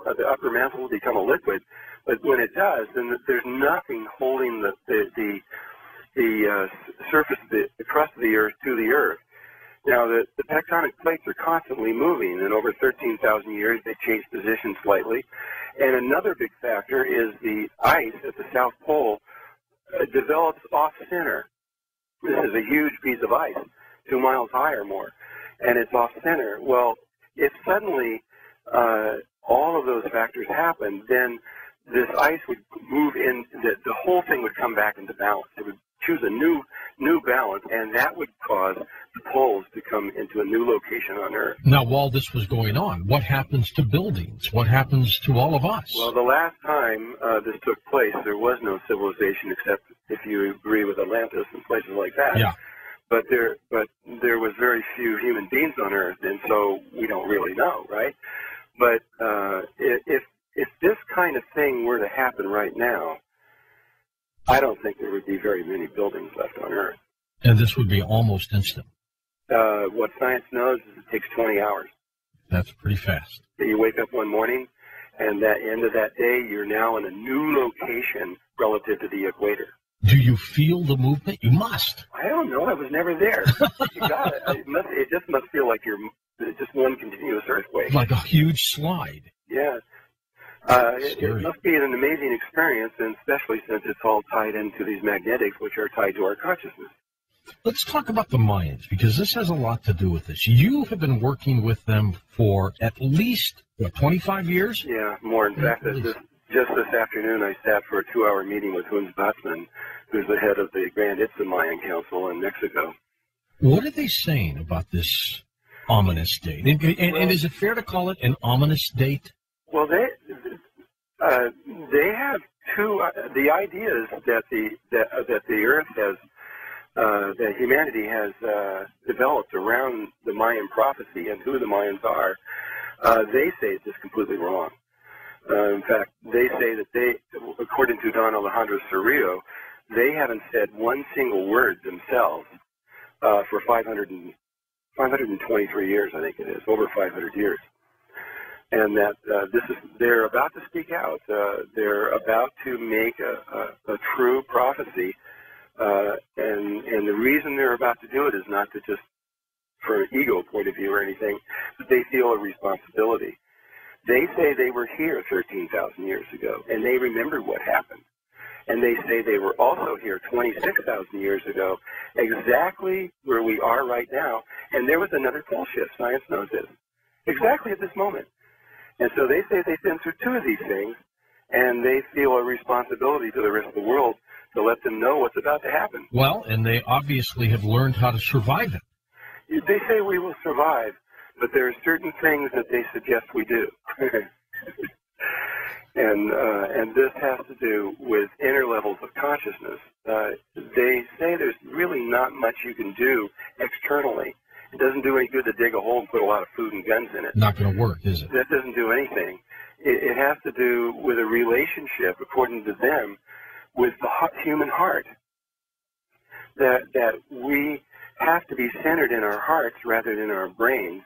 the upper mantle will become a liquid. But when it does, then there's nothing holding the surface, the crust of the Earth to the Earth. Now, the tectonic plates are constantly moving, and over 13,000 years they change position slightly. And another big factor is the ice at the South Pole develops off-center. This is a huge piece of ice, 2 miles high or more, and it's off-center. Well, if suddenly all of those factors happen, then this ice would move in, the whole thing would come back into balance. It would choose a new balance, and that would cause the poles to come into a new location on Earth. Now, while this was going on, what happens to buildings? What happens to all of us? Well, the last time this took place, there was no civilization except if you agree with Atlantis and places like that. Yeah. But there was very few human beings on Earth, and so we don't really know, right? But if this kind of thing were to happen right now, I don't think there would be very many buildings left on Earth. And this would be almost instant. What science knows is it takes 20 hours. That's pretty fast. You wake up one morning, and at the end of that day, you're now in a new location relative to the equator. Do you feel the movement? You must. I don't know. I was never there. You got it. It just must feel like you're just one continuous earthquake. Like a huge slide. Yeah. It must be an amazing experience, and especially since it's all tied into these magnetics, which are tied to our consciousness. Let's talk about the Mayans, because this has a lot to do with this. You have been working with them for at least, 25 years? Yeah, more. In fact, just this afternoon, I sat for a 2-hour meeting with Hunz Batzman, who's the head of the Grand Itza Mayan Council in Mexico. What are they saying about this ominous date? And is it fair to call it an ominous date? Well, they have two. The idea is that the Earth has, that humanity has developed around the Mayan prophecy and who the Mayans are. They say it's just completely wrong. In fact, they say that according to Don Alejandro Cerrillo, they haven't said one single word themselves for 523 years, I think it is, over 500 years. And that they're about to speak out. They're about to make a true prophecy. And the reason they're about to do it is not to just for an ego point of view or anything, but they feel a responsibility. They say they were here 13,000 years ago, and they remember what happened. And they say they were also here 26,000 years ago, exactly where we are right now. And there was another pole shift. Science knows this. Exactly at this moment. And so they say they've been through two of these things, and they feel a responsibility to the rest of the world to let them know what's about to happen. Well, and they obviously have learned how to survive it. They say we will survive, but there are certain things that they suggest we do. And this has to do with inner levels of consciousness. They say there's really not much you can do externally. It doesn't do any good to dig a hole and put a lot of food and guns in it. Not going to work, is it? That doesn't do anything. It has to do with a relationship, according to them, with the human heart. That we have to be centered in our hearts rather than our brains,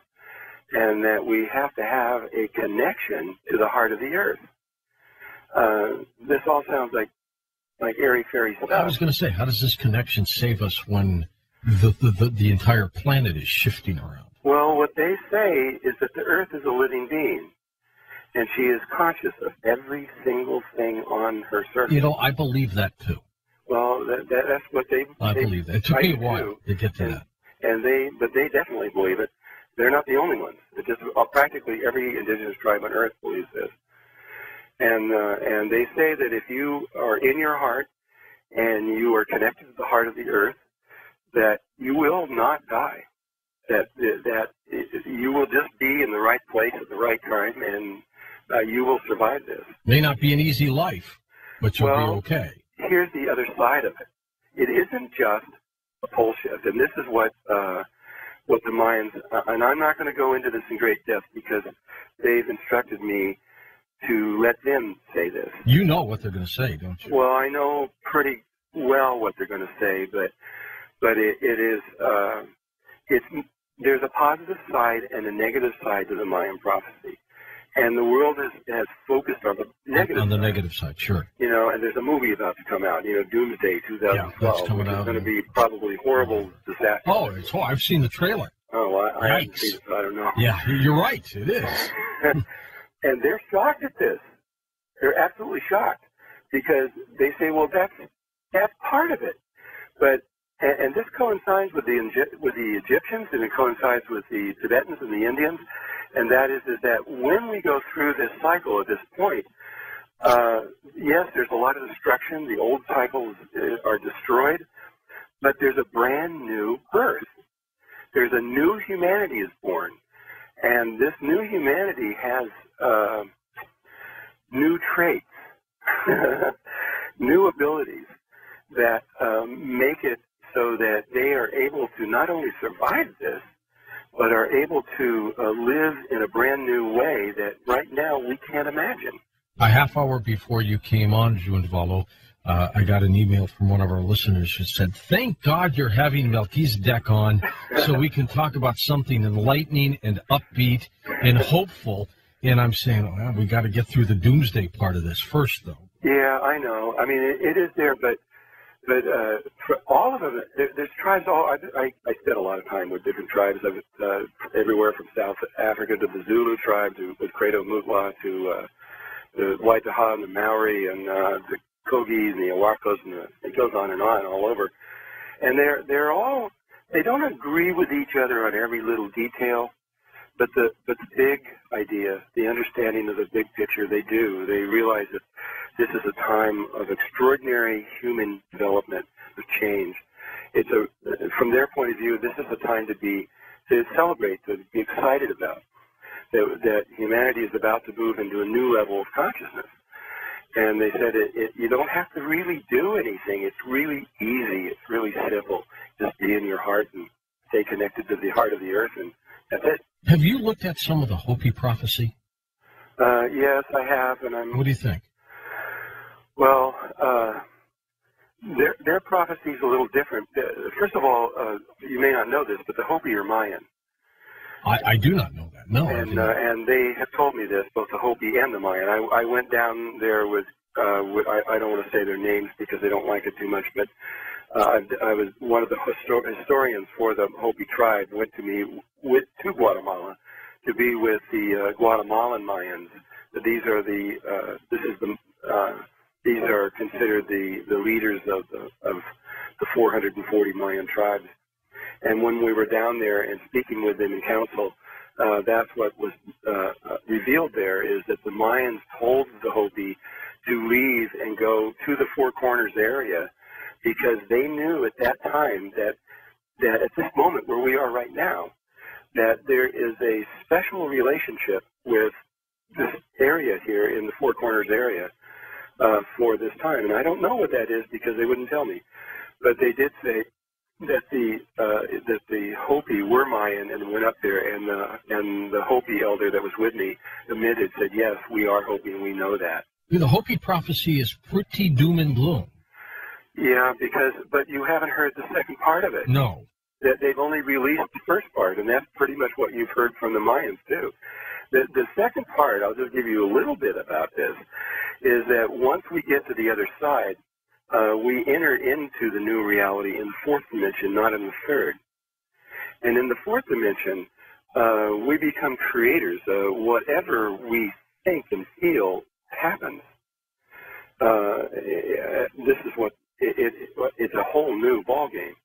and that we have to have a connection to the heart of the earth. This all sounds like airy-fairy stuff. I was going to say, how does this connection save us when the entire planet is shifting around? Well, what they say is that the earth is a living being, and she is conscious of every single thing on her surface. You know, I believe that too. Well, that's what I believe that. It took me a while to get to that. But they definitely believe it. They're not the only ones. It just practically every indigenous tribe on Earth believes this. And they say that if you are in your heart and you are connected to the heart of the earth, that you will not die. That you will just be in the right place at the right time, and you will survive this. May not be an easy life, but you'll be okay. Here's the other side of it. It isn't just a pole shift, and this is what the Mayans, and I'm not going to go into this in great depth because they've instructed me to let them say this. You know what they're going to say, don't you? Well, I know pretty well what they're going to say, but there's a positive side and a negative side to the Mayan prophecy. And the world has focused on the negative on the side. negative side, sure. You know, and there's a movie about to come out, you know, Doomsday 2012, coming which is out. going to be probably horrible disaster. Oh, I've seen the trailer. Oh, well, I haven't Yikes. seen it, so I don't know. Yeah, you're right. It is. And they're shocked at this. They're absolutely shocked because they say, well, that's part of it. But and this coincides with the Egyptians, and it coincides with the Tibetans and the Indians, and that is that when we go through this cycle at this point, yes, there's a lot of destruction. The old cycles are destroyed, but there's a brand new birth. There's a new humanity is born, and this new humanity has new traits, new abilities that make it so that they are able to not only survive this, but are able to live in a brand new way that right now we can't imagine. A half hour before you came on, Drunvalo, I got an email from one of our listeners who said, thank God you're having Melchizedek on so we can talk about something enlightening and upbeat and hopeful. And I'm saying, well, we got to get through the doomsday part of this first, though. Yeah, I know. I mean, it is there, but for all of them, there's tribes. I spent a lot of time with different tribes, everywhere from South Africa to the Zulu tribe, with Credo Mutwa, to the Waitaha and the Maori, and the Kogis and the Awakos, and it goes on and all over. And they're all, they don't agree with each other on every little detail, but the big idea, the understanding of the big picture, they do. They realize that this is a time of extraordinary human development, of change. From their point of view, this is a time to celebrate, to be excited about, that humanity is about to move into a new level of consciousness. And they said you don't have to really do anything. It's really easy. It's really simple. Just be in your heart and stay connected to the heart of the earth, and that's it. Have you looked at some of the Hopi prophecy? Yes, I have. And What do you think? Well, their prophecy is a little different. First of all, you may not know this, but the Hopi are Mayan. I do not know that. No. And they have told me this, both the Hopi and the Mayan. I went down there with I don't want to say their names because they don't like it too much, but I was one of the historians for the Hopi tribe. Went to Guatemala to be with the Guatemalan Mayans. These are these are considered the leaders of the 440 Mayan tribes. And when we were down there and speaking with them in council, that's what was revealed there, is that the Mayans told the Hopi to leave and go to the Four Corners area because they knew at that time that at this moment where we are right now, that there is a special relationship with this area here in the Four Corners area for this time. And I don't know what that is because they wouldn't tell me. But they did say that the Hopi were Mayan and went up there, and the Hopi elder that was with me admitted, said, yes, we are Hopi and we know that. The Hopi prophecy is pretty doom and gloom. Yeah, but you haven't heard the second part of it. No. That they've only released the first part, and that's pretty much what you've heard from the Mayans too. The second part, I'll just give you a little bit about this, is that once we get to the other side, we enter into the new reality in the fourth dimension, not in the third. And in the fourth dimension, we become creators. Whatever we think and feel happens. This is what it's a whole new ballgame.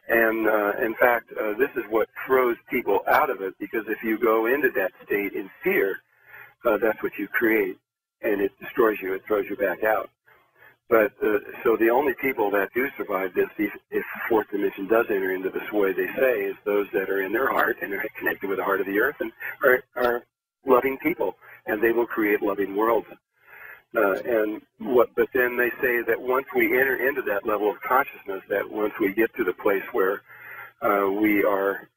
And in fact, this is what throws people out of it, because if you go into that state in fear, that's what you create, and it destroys you. It throws you back out. But so the only people that do survive this, if the fourth dimension does enter into this way, they say, is those that are in their heart and are connected with the heart of the earth and are loving people, and they will create loving worlds. But then they say that once we enter into that level of consciousness, that once we get to the place where we are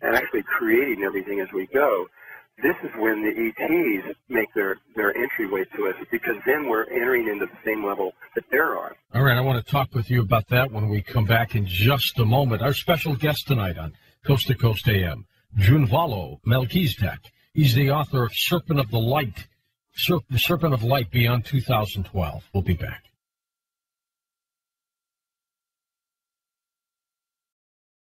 actually creating everything as we go, this is when the ETs make their entryway to us, because then we're entering into the same level that they're on. All right, I want to talk with you about that when we come back in just a moment. Our special guest tonight on Coast to Coast AM, Drunvalo Melchizedek. He's the author of Serpent of the Light, Serpent of Light Beyond 2012. We'll be back.